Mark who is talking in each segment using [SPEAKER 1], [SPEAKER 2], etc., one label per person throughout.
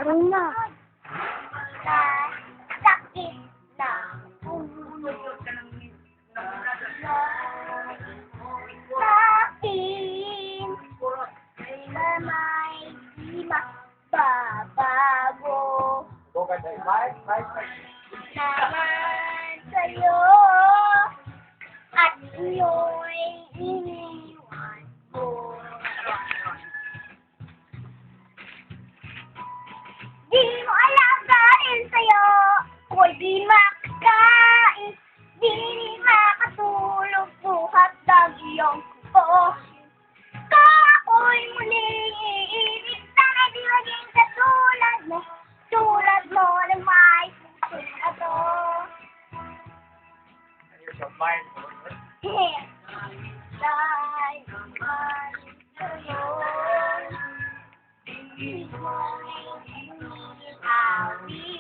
[SPEAKER 1] Ayun na.
[SPEAKER 2] Sa sakit na ulo. Sakin na may di mababago naman sa'yo at iyo'y iniwan ko. Di mo alam dahil sa'yo ako'y di makakain, di makatulog buhat ng iyong kuko. Kung ako'y muling iibig, sana'y di maging katulad mo na may pusong ato. Dahil naman sa'yo, di mo'y awitin.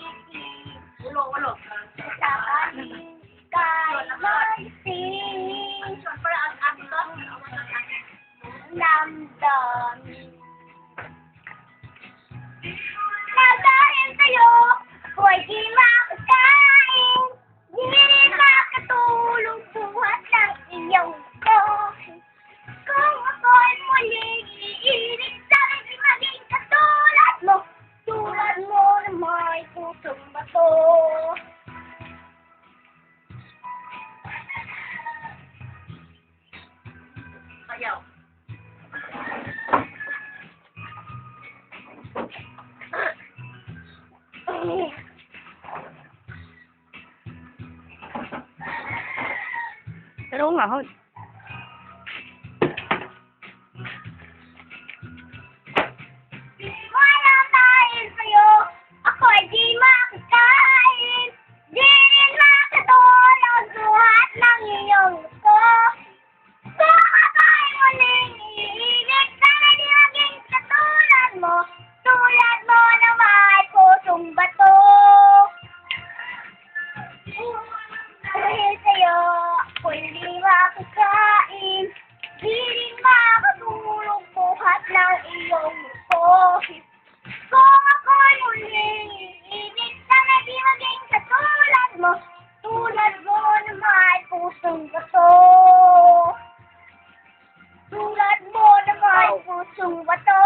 [SPEAKER 2] Sa aling kalansing, namdamin. Na dahil sa'yo, ako'y di makakain, di makatulog buhat ng iyong boses. Kung ako'y muling iibig, sana'y di maging katulad mo na may pusong bato. Ayaw.
[SPEAKER 1] Pero nga, hod.
[SPEAKER 2] Wala dahil sa'yo, ako'y di makakain, di rin makatulog buhat ng iyong gusto. Kung ako'y muling iibig, sana'y di maging katulad mo na may pusong bato. Dahil sa'yo, ako'y di makakain, di rin makatulog buhat ng iyong boses. Kung ako'y muling iibig, sana'y di maging katulad mo na may pusong bato. Tulad mo na may pusong bato.